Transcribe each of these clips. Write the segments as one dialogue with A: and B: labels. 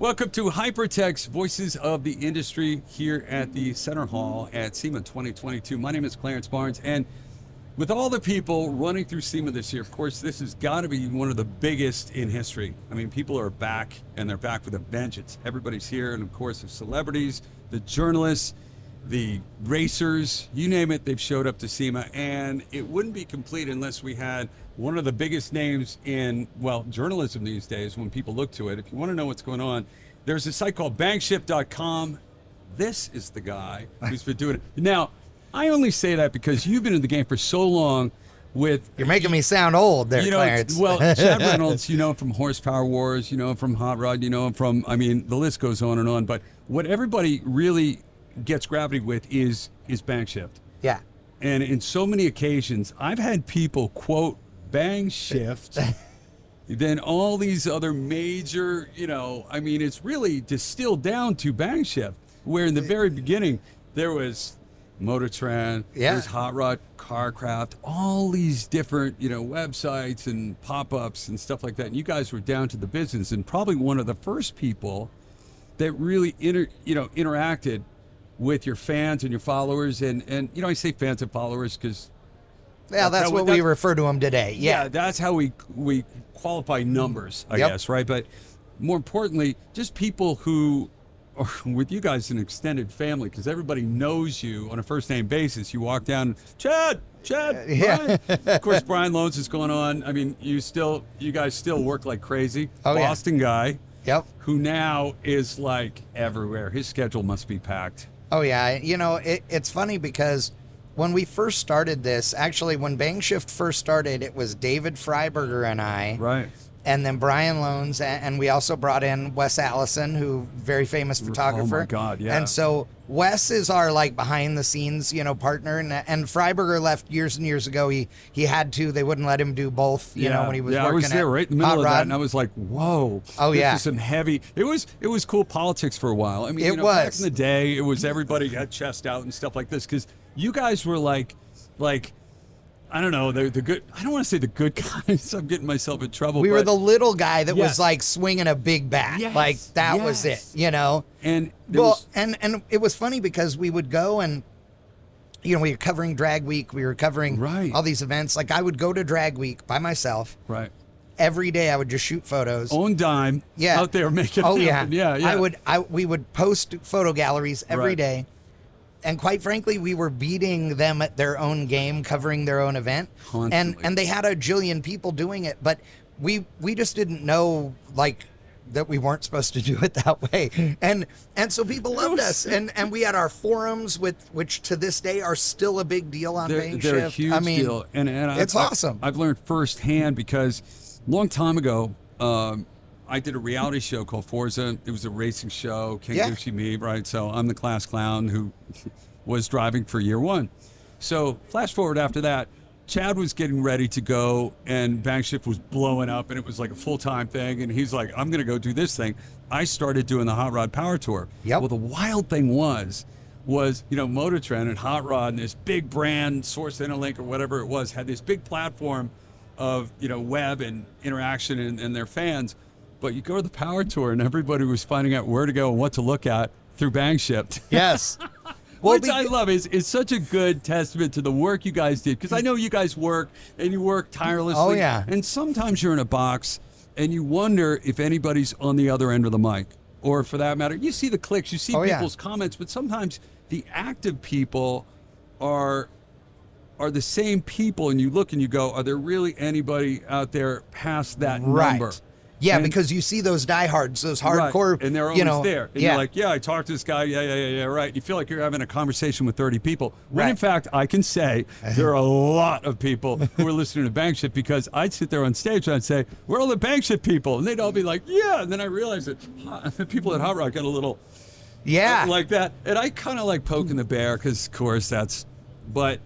A: Welcome to Hypertech's Voices of the Industry here at the Center Hall at SEMA 2022. My name is Clarence Barnes, and with all the people running through SEMA this year, of course, this has got to be one of the biggest in history. I mean, people are back, and they're back with a vengeance. Everybody's here, and of course, the celebrities, the journalists, the racers, you name it, they've showed up to SEMA, and it wouldn't be complete unless we had one of the biggest names in, well, journalism these days when people look to it. If you want to know what's going on, there's a site called bankshift.com. This is the guy who's been doing it. Now, I only say that because you've been in the game for so long with...
B: You're making me sound old there, Clarence.
A: Well, Chad Reynolds, you know him from Horsepower Wars, you know him from Hot Rod, you know him from, I mean, the list goes on and on. But what everybody really gets gravity with is Bankshift.
B: Yeah.
A: And in so many occasions, I've had people quote Bang Shift, then all these other major, you know, I mean, it's really distilled down to Bang Shift, where in the very beginning, there was Motortrend, there's Hot Rod, Carcraft, all these different, you know, websites and pop-ups and stuff like that. And you guys were down to the business, and probably one of the first people that really interacted with your fans and your followers. And you know, I say fans and followers because
B: that's what we refer to them today. Yeah,
A: that's how we qualify numbers, I guess, right? But more importantly, just people who are with you guys an extended family, because everybody knows you on a first name basis. You walk down, Chad, Brian. Of course, Brian Loans is going on. I mean, you guys still work like crazy. Boston guy.
B: Yep.
A: Who now is like everywhere. His schedule must be packed.
B: Oh yeah. You know, it's funny because when we first started this, actually, when Bangshift first started, it was David Freiberger and I.
A: Right.
B: And then Brian Loans, and we also brought in Wes Allison, who very famous photographer.
A: Oh my God, yeah.
B: And so Wes is our like behind the scenes, you know, partner. And Freiberger left years and years ago. He had to. They wouldn't let him do both. You know, when he was working.
A: I was there right in the middle of that, and I was like, whoa.
B: Oh
A: this is some heavy. It was cool politics for a while. I mean, back in the day, it was everybody had chest out and stuff like this, because you guys were like. I don't know, the good, I don't want to say the good guys, I'm getting myself in trouble.
B: We were the little guy that was like swinging a big bat.
A: Yes,
B: like that was it, you know?
A: And
B: and it was funny because we would go and, you know, we were covering Drag Week, we were covering all these events. Like I would go to Drag Week by myself.
A: Right.
B: Every day I would just shoot photos.
A: On dime.
B: Yeah.
A: Out there making it happen. Yeah.
B: We would post photo galleries every day. And quite frankly, we were beating them at their own game, covering their own event.
A: Constantly.
B: And they had a jillion people doing it, but we just didn't know like that we weren't supposed to do it that way. And so people loved us. And we had our forums which to this day are still a big deal on Bangshift.
A: They're a huge deal. And
B: it's awesome.
A: I've learned firsthand because a long time ago, I did a reality show called Forza. It was a racing show, King Gucci me, right? So I'm the class clown who was driving for year one. So flash forward after that, Chad was getting ready to go, and Bankshift was blowing up, and it was like a full-time thing. And he's like, I'm going to go do this thing. I started doing the Hot Rod Power Tour.
B: Yep.
A: Well, the wild thing was, you know, Motortrend and Hot Rod and this big brand, Source Interlink or whatever it was, had this big platform of, you know, web and interaction and their fans. But you go to the Power Tour, and everybody was finding out where to go and what to look at through Bankshift.
B: Yes.
A: Which I love. Is such a good testament to the work you guys did. Because I know you guys work, and you work tirelessly.
B: Oh, yeah.
A: And sometimes you're in a box, and you wonder if anybody's on the other end of the mic. Or for that matter, you see the clicks, you see people's comments, but sometimes the active people are the same people, and you look and you go, are there really anybody out there past that number?
B: Yeah, because you see those diehards, those hardcore,
A: and they're always there. And you're like, I talked to this guy, right. You feel like you're having a conversation with 30 people. When in fact, I can say there are a lot of people who are listening to Bankshift, because I'd sit there on stage and I'd say, we're all the Bankshift people. And they'd all be like, yeah. And then I realized that the people at Hot Rock got a little like that. And I kind of like poking the bear because, of course, but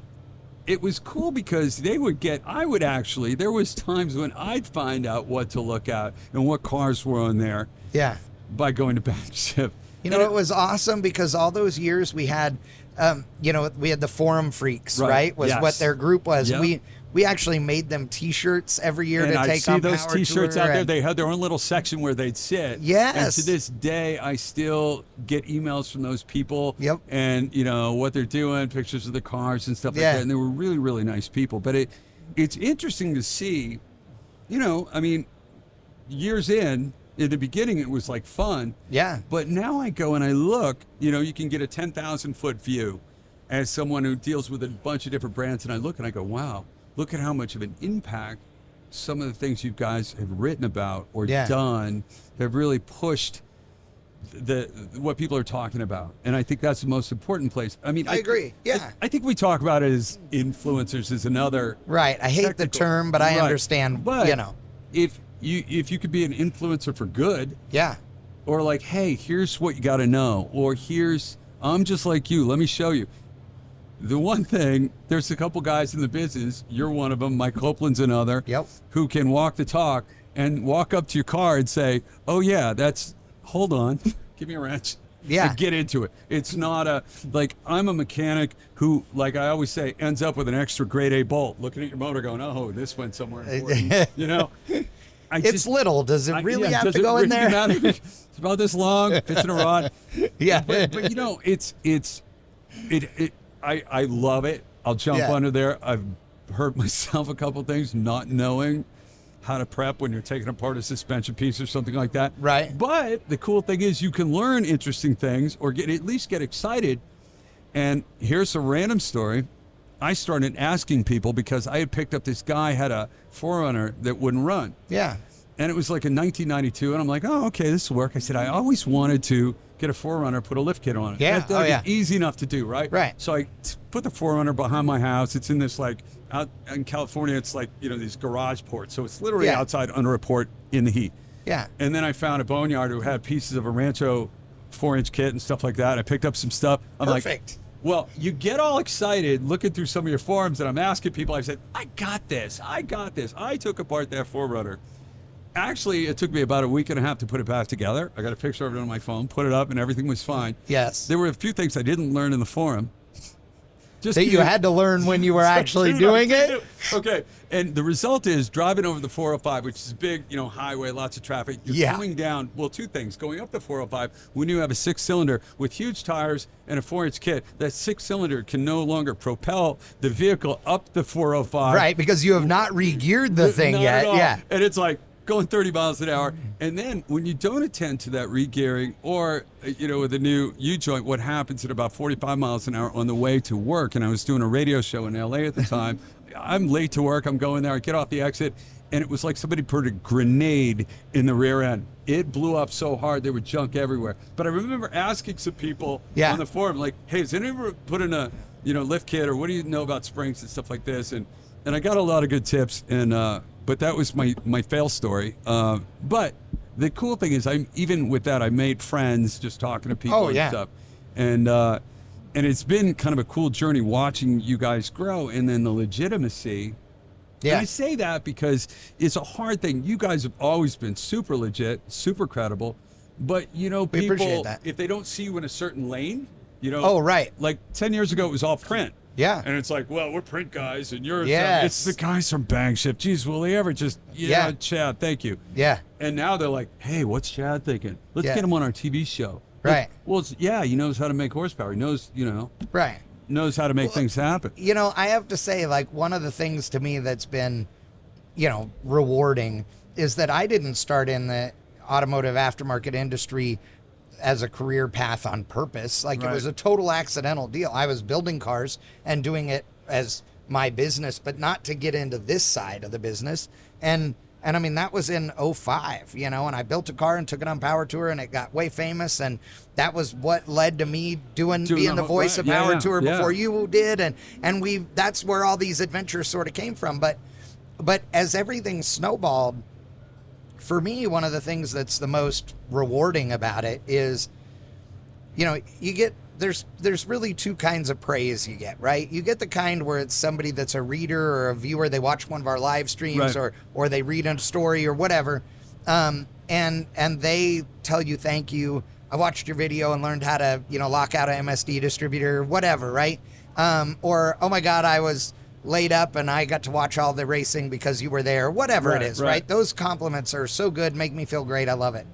A: it was cool because there was times when I'd find out what to look at and what cars were on there.
B: Yeah.
A: By going to Bankshift.
B: You know, it was awesome because all those years we had, we had the Forum Freaks, right? Was what their group was.
A: Yep.
B: we actually made them T-shirts every year
A: And
B: to
A: I
B: take
A: see
B: on
A: those
B: Power
A: T-shirts
B: Tour,
A: out there.
B: and-
A: They had their own little section where they'd sit.
B: Yes.
A: And to this day, I still get emails from those people.
B: Yep.
A: And what they're doing, pictures of the cars and stuff like
B: Yeah.
A: that. And they were really, really nice people. But it's interesting to see. I mean, years in the beginning, it was like fun.
B: Yeah.
A: But now I go and I look. You can get a 10,000-foot view as someone who deals with a bunch of different brands, and I look and I go, wow. Look at how much of an impact some of the things you guys have written about or done have really pushed what people are talking about. And I think that's the most important place. I mean,
B: I agree. Yeah.
A: I think we talk about it as influencers as another.
B: Right. I hate the term, but I understand,
A: But
B: you know.
A: if you could be an influencer for good,
B: Yeah.
A: or like, hey, here's what you got to know, or I'm just like you, let me show you. The one thing, there's a couple guys in the business, you're one of them, Mike Copeland's another,
B: Yep.
A: who can walk the talk and walk up to your car and say, oh yeah, hold on, give me a wrench.
B: Yeah.
A: And get into it. It's not I'm a mechanic who, like I always say, ends up with an extra grade A bolt, looking at your motor going, oh, this went somewhere important.
B: It's little. Does it really have
A: does
B: to
A: it
B: go in
A: really
B: there?
A: matter? It's about this long, fits in a rod.
B: Yeah.
A: But I love it. I'll jump under there. I've hurt myself a couple things not knowing how to prep when you're taking apart a suspension piece or something like that.
B: Right.
A: But the cool thing is you can learn interesting things or at least get excited. And here's a random story. I started asking people because I had picked up this guy had a 4Runner that wouldn't run.
B: Yeah.
A: And it was like in 1992, and I'm like, oh, okay, this will work. I said, I always wanted to get a 4Runner, put a lift kit on it.
B: Yeah,
A: That's easy enough to do, right?
B: Right.
A: So I put the 4Runner behind my house. It's in this out in California, it's like, these garage ports. So it's literally outside under a port in the heat.
B: Yeah.
A: And then I found a boneyard who had pieces of a Rancho 4-inch kit and stuff like that. I picked up some stuff. I'm
B: Perfect.
A: like, well, you get all excited looking through some of your forums, and I'm asking people, I said, I got this. I took apart that 4Runner. Actually, it took me about a week and a half to put it back together. I got a picture of it on my phone, put it up, and everything was fine.
B: Yes.
A: There were a few things I didn't learn in the forum.
B: That you had to learn when you were actually doing it?
A: Okay. And the result is driving over the 405, which is a big, highway, lots of traffic. You're coming down, two things. Going up the 405, when you have a 6-cylinder with huge tires and a 4-inch kit, that 6-cylinder can no longer propel the vehicle up the 405.
B: Right, because you have not re-geared the thing
A: Not
B: yet.
A: at all.
B: Yeah.
A: And it's like going 30 miles an hour. And then when you don't attend to that re-gearing or, with the new U-joint, what happens at about 45 miles an hour on the way to work, and I was doing a radio show in LA at the time, I'm late to work, I'm going there, I get off the exit, and it was like somebody put a grenade in the rear end. It blew up so hard, there was junk everywhere. But I remember asking some people on the forum, like, hey, has anyone ever put in a, lift kit, or what do you know about springs and stuff like this? And I got a lot of good tips, and but that was my fail story. But the cool thing is, even with that, I made friends just talking to people and stuff. And it's been kind of a cool journey watching you guys grow, and then the legitimacy. Yeah. And I say that because it's a hard thing. You guys have always been super legit, super credible, but people, if they don't see you in a certain lane,
B: Oh, right.
A: Like 10 years ago, it was all print.
B: Yeah.
A: And it's like, well, we're print guys, and you're
B: yes.
A: it's the guys from Bang Ship. Geez, will they ever just, Chad, thank you.
B: Yeah.
A: And now they're like, hey, what's Chad thinking? Let's get him on our TV show.
B: Right.
A: Well, he knows how to make horsepower. He knows,
B: right.
A: knows how to make things happen.
B: I have to say, like, one of the things to me that's been, rewarding is that I didn't start in the automotive aftermarket industry as a career path on purpose. Like, it was a total accidental deal. I was building cars and doing it as my business, but not to get into this side of the business. And I mean, that was in 2005, and I built a car and took it on Power Tour, and it got way famous. And that was what led to me being the voice of Power Tour before you did. And that's where all these adventures sort of came from. But as everything snowballed, for me, one of the things that's the most rewarding about it is, you get, there's really two kinds of praise you get, right? You get the kind where it's somebody that's a reader or a viewer, they watch one of our live streams or they read a story or whatever, and they tell you, thank you, I watched your video and learned how to, lock out an MSD distributor, whatever, right? Or, oh my God, I was laid up and I got to watch all the racing because you were there, whatever it is, right? Those compliments are so good, make me feel great. I love it.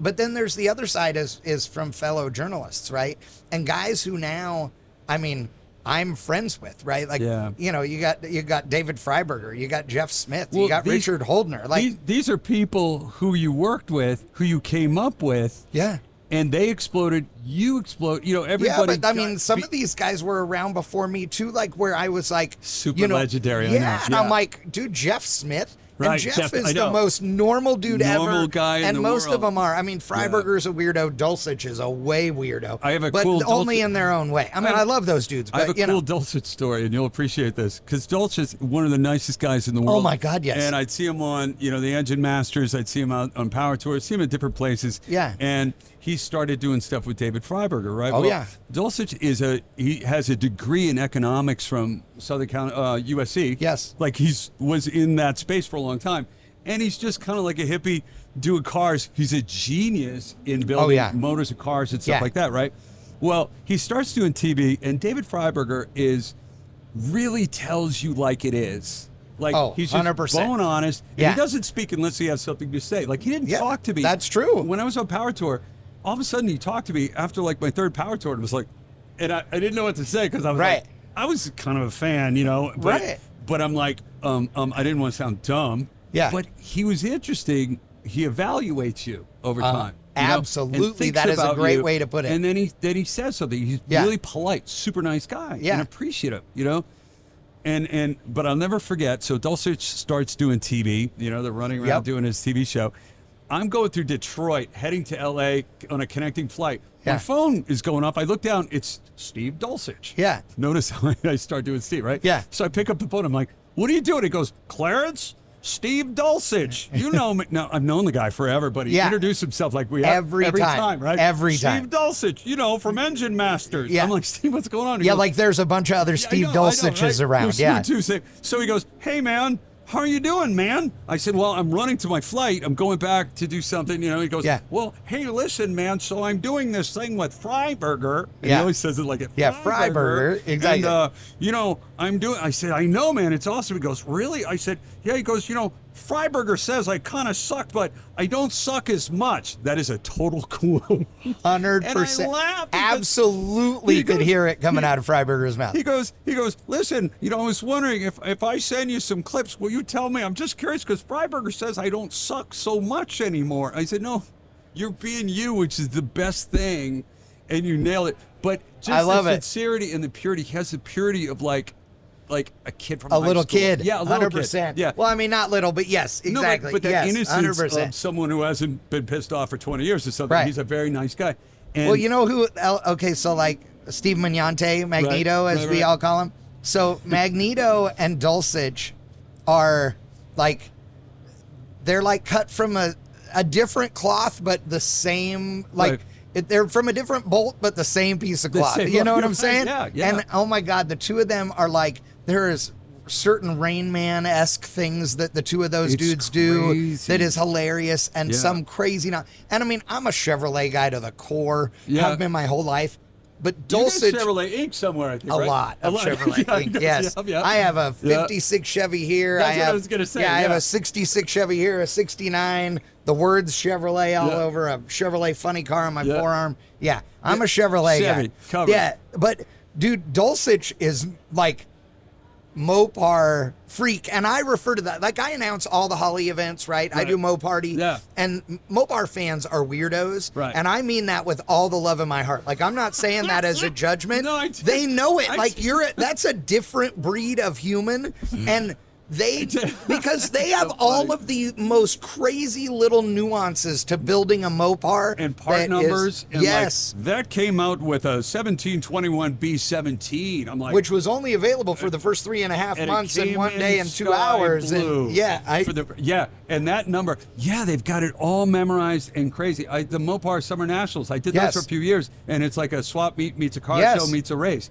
B: But then there's the other side is from fellow journalists, right? And guys who now, I mean, I'm friends with, right? Like, you know, you got David Freiberger, you got Jeff Smith, you got Richard Holdner. Like
A: these are people who you worked with, who you came up with.
B: Yeah.
A: And they exploded, you explode, you know, everybody.
B: Yeah, but I mean, some of these guys were around before me too, like where I was like
A: super legendary.
B: Yeah, and I'm like, dude, Jeff Smith.
A: Right,
B: and Jeff is
A: I know.
B: the most normal dude
A: normal
B: ever.
A: Guy
B: and
A: in the
B: most
A: world.
B: of them are. I mean, Freiberger's a weirdo. Dulcich is a way weirdo.
A: I have a
B: but
A: cool
B: only in their own way. I mean, I love those dudes. But,
A: I have a cool Dulcich story, and you'll appreciate this because Dulcich is one of the nicest guys in the world.
B: Oh my God, yes.
A: And I'd see him on, you know, the Engine Masters. I'd see him out on Power Tours. See him at different places.
B: Yeah.
A: And he started doing stuff with David Freiberger, right?
B: Oh yeah.
A: Dulcich he has a degree in economics from Southern USC.
B: Yes.
A: Like was in that space for a long time. And he's just kind of like a hippie doing cars. He's a genius in building motors and cars and stuff like that, right? Well, he starts doing TV, and David Freiberger really tells you like it is. Like, he's just
B: 100%.
A: bone honest. And he doesn't speak unless he has something to say. Like, he didn't talk to me.
B: That's true.
A: When I was on Power Tour, all of a sudden he talked to me after, like, my third Power Tour. It was like, and I didn't know what to say because I was like, I was kind of a fan, you know. But I'm like, I didn't want to sound dumb.
B: Yeah.
A: But he was interesting. He evaluates you over time.
B: Absolutely. That is a great way to put it.
A: And then he says something. He's really polite, super nice guy, and appreciative, you know. But I'll never forget. So Dulcich starts doing TV. You know, they're running around doing his TV show. I'm going through Detroit, heading to LA on a connecting flight. My phone is going off. I look down. It's Steve Dulcich.
B: Yeah.
A: Notice how I start doing Steve, right?
B: Yeah.
A: So I pick up the phone. I'm like, what are you doing? He goes, Clarence, Steve Dulcich. You know me. Now, I've known the guy forever, but he introduced himself like we have every time, right?
B: Every time.
A: Steve Dulcich, you know, from Engine Masters.
B: Yeah.
A: I'm like, Steve, what's going on? He
B: goes, like there's a bunch of other Steve Dulciches around. Yeah.
A: So he goes, hey, man, how are you doing, man? I said, well, I'm running to my flight. I'm going back to do something. You know, he goes, well, hey, listen, man. So I'm doing this thing with Freiberger. And he always says it like it.
B: Yeah, Freiberger. Exactly.
A: And, you know, I said, I know, man. It's awesome. He goes, really? I said, yeah. He goes, you know, Freiberger says I kind of suck, but I don't suck as much. That is a total quote.
B: 100%.
A: And I laughed.
B: Absolutely could hear it coming out of Freiberger's mouth.
A: He goes, listen, you know, I was wondering if I send you some clips, will you tell me? I'm just curious because Freiberger says I don't suck so much anymore. I said, no, you're being you, which is the best thing, and you nail it. But just the sincerity and the purity, he has the purity of like a kid from
B: a little kid.
A: Yeah, a little
B: 100%.
A: kid. Yeah.
B: Well, I mean, not little, but yes, exactly.
A: No, but that innocence
B: 100%.
A: of someone who hasn't been pissed off for 20 years or something.
B: Right.
A: He's a very nice guy. And
B: well, you know who? Okay, so like Steve Magnante, Magneto, as we all call him. So Magneto and Dulcich are like, they're like cut from a different cloth, but the same, like, they're from a different bolt, but the same piece of cloth. You know what I'm saying?
A: Yeah, yeah.
B: And oh my God, the two of them are like, there is certain Rain Man-esque things that the two of those dudes do that is hilarious and some crazy. And I mean, I'm a Chevrolet guy to the core. Have been my whole life. But Dulcich,
A: you got Chevrolet Inc. somewhere, I think,
B: a lot of Chevrolet Inc. Yes, I have a '56 Chevy here.
A: That's what I was gonna say.
B: Yeah, I have a '66 Chevy here, a '69. The words Chevrolet all over a Chevrolet funny car on my forearm. Yeah, I'm a Chevrolet guy.
A: Covered.
B: Yeah, but dude, Dulcich is like Mopar freak, and I refer to that like I announce all the Holly events, right? I do Moparty, and Mopar fans are weirdos, and I mean that with all the love in my heart. Like I'm not saying that as a judgment.
A: No,
B: they know it. Like that's a different breed of human, and because they have all of the most crazy little nuances to building a Mopar
A: and part numbers. And
B: yes,
A: like, that came out with a 1721 B17. I'm like,
B: which was only available for the first 3.5 months and 1 day and 2 hours.
A: And and that number, they've got it all memorized and crazy. The Mopar Summer Nationals, I did those for a few years, and it's like a swap meet meets a car show meets a race,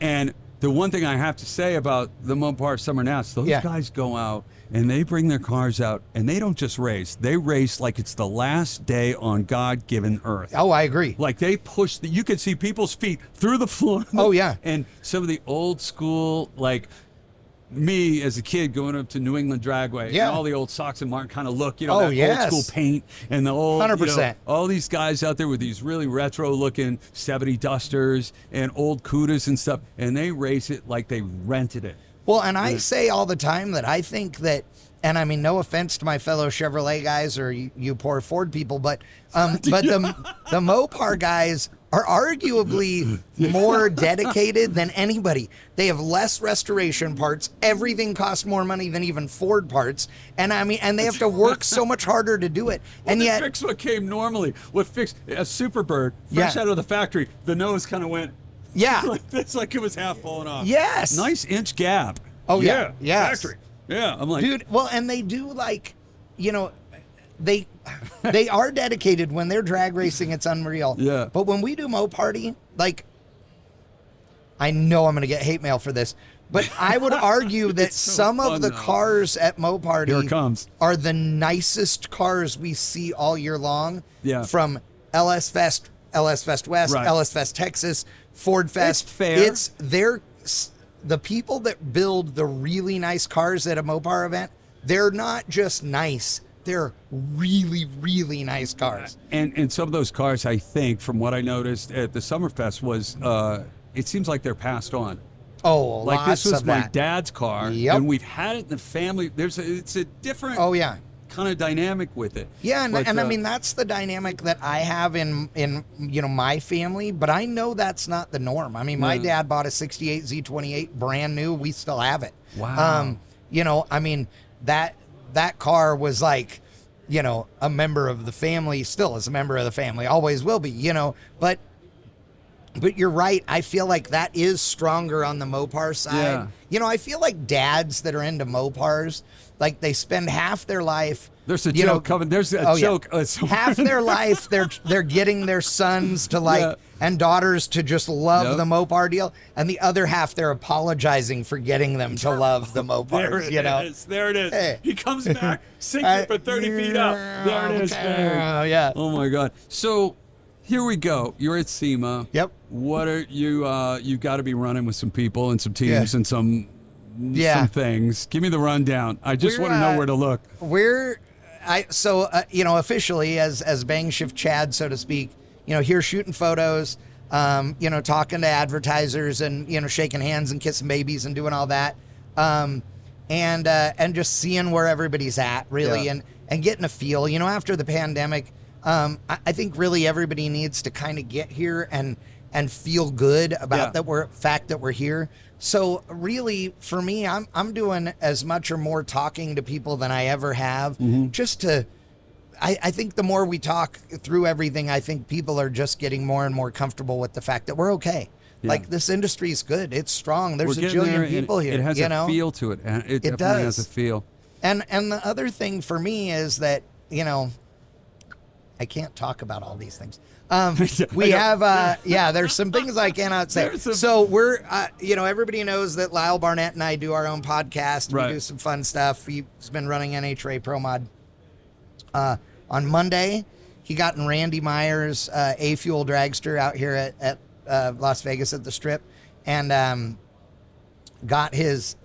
A: and the one thing I have to say about the Mopar Summer Nationals, those guys go out and they bring their cars out and they don't just race. They race like it's the last day on God-given earth.
B: Oh, I agree.
A: Like they push, you can see people's feet through the floor.
B: Oh, yeah.
A: And some of the old school, like me as a kid going up to New England Dragway,
B: Yeah.
A: and all the old Sox and Martin kind of look,
B: Oh,
A: that
B: yes.
A: old school paint and the old,
B: 100%.
A: all these guys out there with these really retro looking 70 Dusters and old Cudas and stuff, and they race it like they rented it.
B: Well, and I say all the time that I think that, and I mean, no offense to my fellow Chevrolet guys or you poor Ford people, but the Mopar guys are arguably more dedicated than anybody. They have less restoration parts. Everything costs more money than even Ford parts. And I mean, and they have to work so much harder to do it.
A: Well,
B: and
A: they
B: yet,
A: fix what came normally. What fixed a Superbird fresh
B: Yeah.
A: out of the factory, the nose kind of went
B: yeah.
A: like this, like it was half falling off.
B: Yes.
A: Nice inch gap.
B: Oh, yeah. Yes.
A: Factory. Yeah. I'm like,
B: Dude, well, and they do like, they are dedicated when they're drag racing. It's unreal.
A: Yeah.
B: But when we do Mo Party, like, I know I'm going to get hate mail for this, but I would argue that
A: so
B: some
A: fun,
B: of the
A: though.
B: cars at Mo Party
A: Here it comes.
B: are the nicest cars we see all year long.
A: Yeah.
B: From LS Fest West,
A: Right.
B: LS Fest Texas, Ford Fest.
A: It's fair.
B: It's the people that build the really nice cars at a Mopar event. They're not just nice; they're really, really nice cars.
A: and some of those cars, I think, from what I noticed at the Summerfest, was it seems like they're passed on.
B: Oh,
A: Like
B: lots
A: this was
B: of
A: my
B: that.
A: dad's car,
B: Yep.
A: and we've had it in the family. It's a different
B: Oh yeah.
A: kind of dynamic with it.
B: Yeah, and,
A: But,
B: I mean that's the dynamic that I have in my family, but I know that's not the norm. I mean, my
A: No.
B: dad bought a '68 Z28 brand new. We still have it.
A: Wow.
B: I mean that car was like, a member of the family, still is a member of the family, always will be, but you're right. I feel like that is stronger on the Mopar side.
A: Yeah.
B: I feel like dads that are into Mopars, like they spend half their life.
A: There's a joke coming. There's a joke.
B: Half their life, they're getting their sons to like
A: Yeah.
B: and daughters to just love
A: Yep.
B: the Mopar deal, and the other half they're apologizing for getting them to love the Mopars.
A: There it is.
B: Hey.
A: He comes back, sinks it for 30 feet up. There it is.
B: Oh yeah.
A: Oh my God. So here we go. You're at SEMA.
B: Yep.
A: What are you? You've got to be running with some people and some teams
B: Yeah.
A: and some
B: Yeah.
A: things. Give me the rundown. I just
B: We're,
A: want to know where to look.
B: Officially as Bang Shift Chad, so to speak, here shooting photos, talking to advertisers and, shaking hands and kissing babies and doing all that. And just seeing where everybody's at really
A: Yeah.
B: and getting a feel, after the pandemic. I think really everybody needs to kind of get here and feel good about
A: Yeah.
B: fact that we're here. So really, for me, I'm doing as much or more talking to people than I ever have. Just to, I think the more we talk through everything, I think people are just getting more and more comfortable with the fact that we're okay.
A: Yeah.
B: Like this industry is good. It's strong. There's
A: We're
B: a
A: getting there,
B: jillion people
A: and
B: here.
A: It has a feel to it. And it definitely has a
B: does.
A: feel.
B: And the other thing for me is that, I can't talk about all these things. We have, there's some things I cannot say. So we're, everybody knows that Lyle Barnett and I do our own podcast.
A: Right.
B: We do some fun stuff. He's been running NHRA Pro Mod. On Monday, he got in Randy Meyer's A-Fuel dragster out here at Las Vegas at the Strip, and got his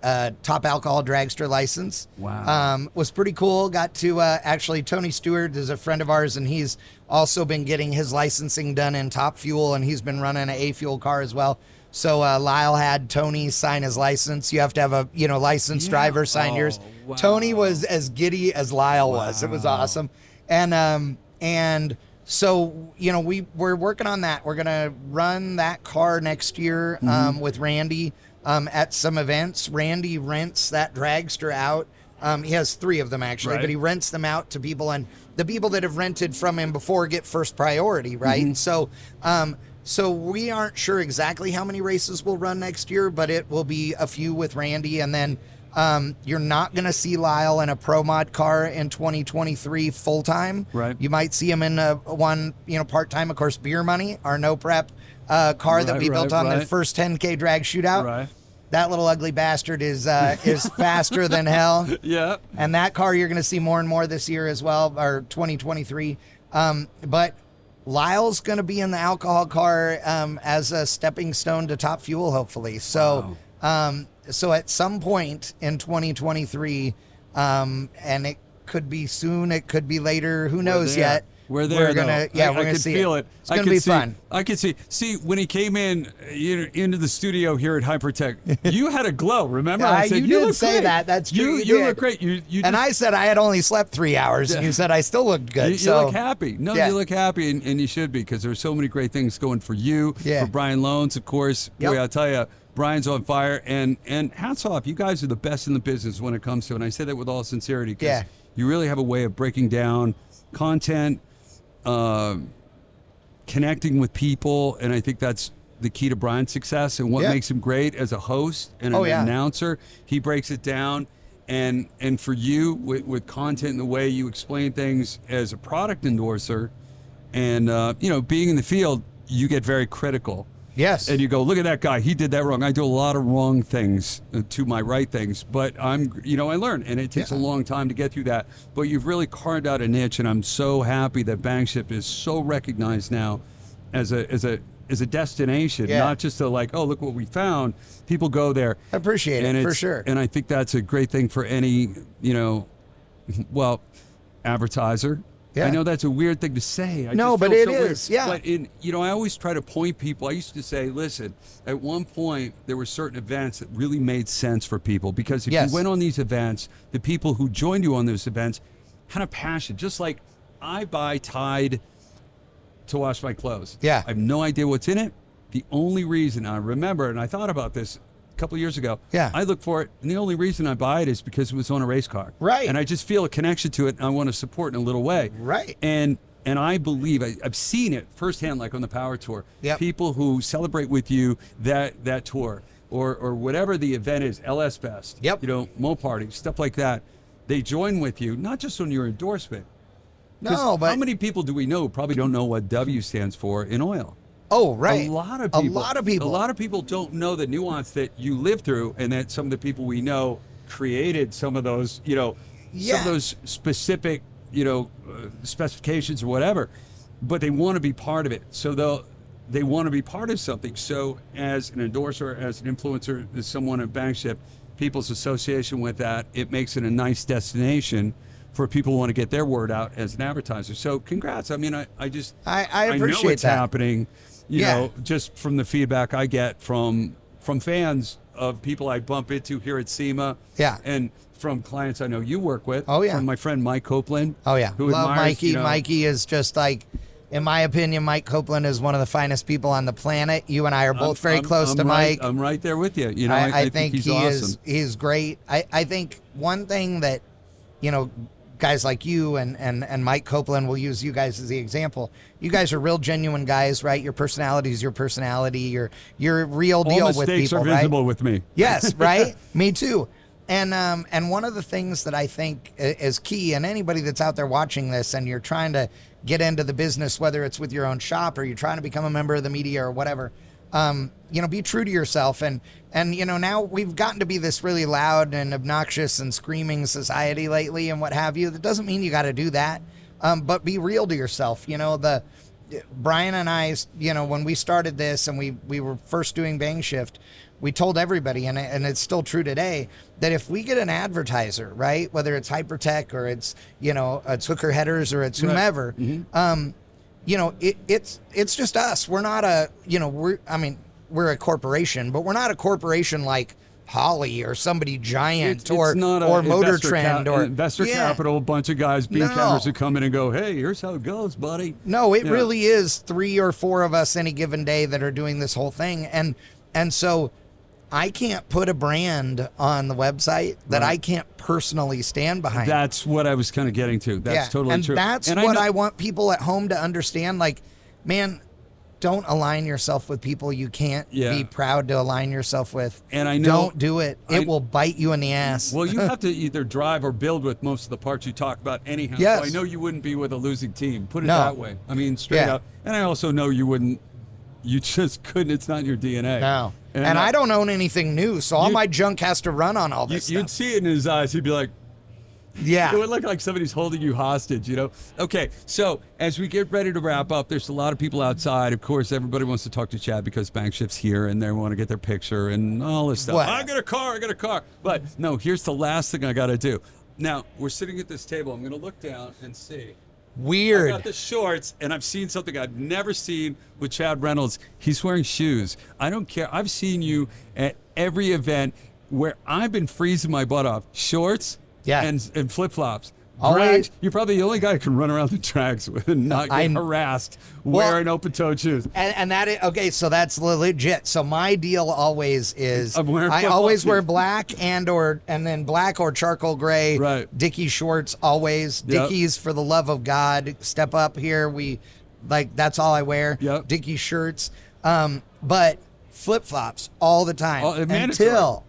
B: top alcohol dragster license.
A: Wow.
B: Was pretty cool. Got to actually, Tony Stewart is a friend of ours, and he's also been getting his licensing done in Top Fuel, and he's been running an A-Fuel car as well. So Lyle had Tony sign his license. You have to have a licensed driver sign yours.
A: Wow.
B: Tony was as giddy as Lyle was. It was awesome. And so, we're working on that. We're going to run that car next year with Randy at some events. Randy rents that dragster out. He has 3 of them actually,
A: Right.
B: but he rents them out to people, and the people that have rented from him before get first priority, right? So we aren't sure exactly how many races we'll run next year, but it will be a few with Randy, and then you're not going to see Lyle in a Pro Mod car in 2023 full time.
A: Right.
B: You might see him in one, part time. Of course, Beer Money, our no prep car that we built on the first 10K drag shootout.
A: Right.
B: That little ugly bastard is faster than hell.
A: Yeah.
B: And that car you're going to see more and more this year as well, or 2023. But Lyle's going to be in the alcohol car as a stepping stone to Top Fuel, hopefully. So, so at some point in 2023, and it could be soon, it could be later, who knows yet.
A: We're there.
B: We're gonna,
A: though.
B: we're
A: I
B: gonna
A: could
B: see
A: feel it.
B: It's gonna be fun.
A: I could see. See, when he came in into the studio here at Hypertech, you had a glow. Remember? I said,
B: you did
A: look
B: say
A: great.
B: that. That's true.
A: You look great. You
B: and
A: just,
B: I said I had only slept 3 hours, and you said I still looked good.
A: You
B: so
A: look happy. No,
B: Yeah.
A: you look happy, and you should be, because there's so many great things going for you.
B: Yeah.
A: For Brian Loans, of course.
B: Yep.
A: Boy, I'll tell you, Brian's on fire, and hats off. You guys are the best in the business when it comes to, and I say that with all sincerity, because you really have a way of breaking down content, connecting with people, and I think that's the key to Brian's success and what makes him great as a host and an announcer. He breaks it down, and for you with content and the way you explain things as a product endorser, and being in the field, you get very critical.
B: Yes.
A: And you go, look at that guy. He did that wrong. I do a lot of wrong things to my right things, but I learn, and it takes a long time to get through that. But you've really carved out a niche, and I'm so happy that Bangship is so recognized now as a destination, not just a like, oh, look what we found. People go there.
B: I appreciate it, for sure.
A: And I think that's a great thing for any, advertiser.
B: Yeah.
A: I know that's a weird thing to say.
B: But it is. Yeah.
A: But I always try to point people. I used to say, listen, at one point there were certain events that really made sense for people, because if you went on these events, the people who joined you on those events had a passion. Just like I buy Tide to wash my clothes.
B: Yeah.
A: I have no idea what's in it. The only reason I remember, and I thought about this a couple of years ago.
B: Yeah.
A: I look for it, and the only reason I buy it is because it was on a race car.
B: Right.
A: And I just feel a connection to it, and I want to support in a little way.
B: Right.
A: And I believe, I've seen it firsthand, like on the Power Tour.
B: Yep.
A: People who celebrate with you that tour, or whatever the event is, LS Fest.
B: Yep.
A: Mo Party, stuff like that. They join with you, not just on your endorsement.
B: No, but
A: how many people do we know who probably don't know what W stands for in oil?
B: Oh, right.
A: A lot of people don't know the nuance that you live through, and that some of the people we know created some of those, some of those specific, specifications or whatever, but they want to be part of it. So they want to be part of something. So as an endorser, as an influencer, as someone at Bangship, people's association with that, it makes it a nice destination for people who want to get their word out as an advertiser. So congrats. I mean, I appreciate
B: I know
A: it's
B: that.
A: happening, just from the feedback I get from fans of people I bump into here at SEMA.
B: Yeah.
A: And from clients I know you work with.
B: Oh, yeah.
A: From my friend Mike Copeland.
B: Oh, yeah.
A: Who
B: Love
A: admires,
B: Mikey. Mikey is just like, in my opinion, Mike Copeland is one of the finest people on the planet. You and I are both very close to Mike.
A: I'm right there with you.
B: I think
A: he's
B: he
A: awesome.
B: he's great. I think one thing that, guys like you and Mike Copeland, will use you guys as the example. You guys are real genuine guys, right? Your personality is your personality. You're real deal with people, right?
A: All mistakes are visible with me.
B: Yes, right? Me too. And one of the things that I think is key, and anybody that's out there watching this and you're trying to get into the business, whether it's with your own shop or you're trying to become a member of the media or whatever, be true to yourself. And now we've gotten to be this really loud and obnoxious and screaming society lately and what have you. That doesn't mean you got to do that, but be real to yourself. Brian and I, when we started this and we were first doing Bang Shift, we told everybody, and it's still true today, that if we get an advertiser, right, whether it's Hypertech or it's, it's Hooker Headers or it's whomever,
A: Mm-hmm.
B: It's just us. We're not we're a corporation, but we're not a corporation like Holly or somebody giant or Motor Trend or
A: investor capital, a bunch of guys, bean counters who come in and go, hey, here's how it goes, buddy.
B: No, it really is 3 or 4 of us any given day that are doing this whole thing. And so I can't put a brand on the website that I can't personally stand behind.
A: That's what I was kind of getting to. That's totally true.
B: That's what I want people at home to understand. Like, man, don't align yourself with people you can't be proud to align yourself with. And I know, don't do it. It will bite you in the ass.
A: Well, you have to either drive or build with most of the parts you talk about anyhow.
B: Yes.
A: So I know you wouldn't be with a losing team. Put it that way. I mean, straight up. And I also know you wouldn't. You just couldn't. It's not in your DNA.
B: No. And I don't own anything new, so all my junk has to run on all this stuff.
A: You'd see it in his eyes. He'd be like,
B: Yeah.
A: It would look like somebody's holding you hostage, you know? Okay, so as we get ready to wrap up, there's a lot of people outside. Of course, everybody wants to talk to Chad because Bank Shift's here and they want to get their picture and all this stuff.
B: What?
A: I got a car. But no, here's the last thing I got to do. Now, we're sitting at this table. I'm going to look down and see.
B: Weird.
A: I got the shorts, and I've seen something I've never seen with Chad Reynolds. He's wearing shoes. I don't care. I've seen you at every event where I've been freezing my butt off. Shorts and flip-flops.
B: Always.
A: Drags. You're probably the only guy who can run around the tracks and not get harassed wearing open-toed shoes.
B: And that is, okay, so that's legit. So my deal always is
A: I
B: always wear black and then black or charcoal gray.
A: Right.
B: Dickies shorts always.
A: Yep.
B: Dickies, for the love of God, step up here. That's all I wear.
A: Yep.
B: Dickies shirts. But flip-flops all the time
A: mandatory.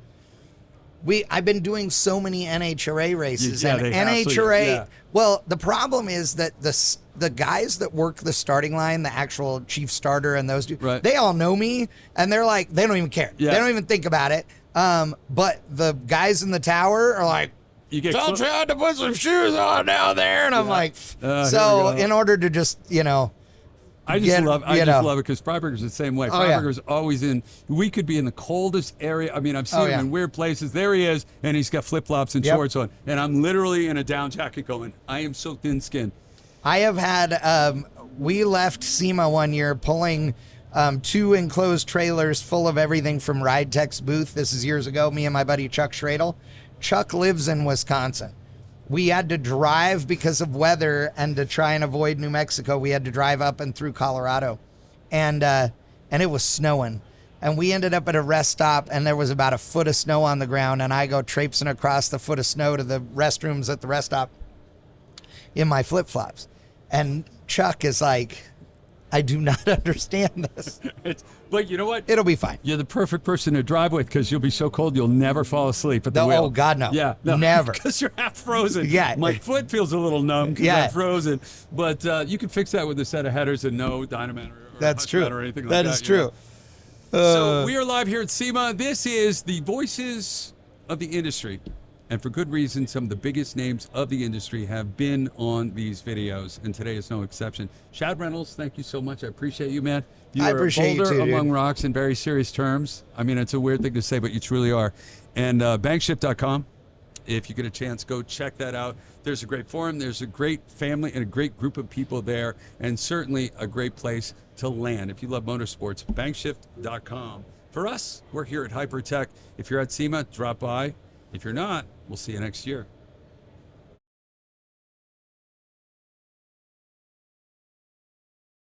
B: I've been doing so many NHRA races,
A: Yeah,
B: and
A: they have to,
B: NHRA.
A: yeah.
B: Well, the problem is that the guys that work the starting line, the actual chief starter, and those dudes,
A: Right.
B: they all know me, and they're like, they don't even care.
A: Yeah.
B: They don't even think about it. But the guys in the tower are like,
A: You get
B: tell Chad to put some shoes on down there, and I'm like,
A: here
B: so
A: we go.
B: in order to just
A: I just love it because Freiburger's the same way.
B: Oh, yeah.
A: Freiburger's always we could be in the coldest area. I mean, I've seen him in weird places. There he is, and he's got flip-flops and shorts on. And I'm literally in a down jacket going, I am so thin-skinned.
B: I have had, we left SEMA one year pulling 2 enclosed trailers full of everything from Ride Tech's booth. This is years ago, me and my buddy Chuck Schradel. Chuck lives in Wisconsin. We had to drive because of weather, and to try and avoid New Mexico, we had to drive up and through Colorado, and it was snowing, and we ended up at a rest stop, and there was about a foot of snow on the ground, and I go traipsing across the foot of snow to the restrooms at the rest stop in my flip-flops, and Chuck is like, I do not understand this.
A: But you know what?
B: It'll be fine.
A: You're the perfect person to drive with because you'll be so cold you'll never fall asleep at the wheel.
B: Oh, God, no.
A: Yeah,
B: Never.
A: Because you're half frozen.
B: Yeah.
A: My foot feels a little numb because
B: Yeah.
A: I'm frozen. But you can fix that with a set of headers and no dynamite or
B: That's true.
A: or anything like that.
B: That is true.
A: So we are live here at SEMA. This is the voices of the industry. And for good reason, some of the biggest names of the industry have been on these videos, and today is no exception. Chad Reynolds, thank you so much. I appreciate you, man.
B: I appreciate you
A: boulder
B: too, dude.
A: among rocks in very serious terms. I mean, it's a weird thing to say, but you truly are. And bankshift.com, if you get a chance, go check that out. There's a great forum. There's a great family and a great group of people there, and certainly a great place to land. If you love motorsports, bankshift.com. For us, we're here at Hypertech. If you're at SEMA, drop by. If you're not, we'll see you next year.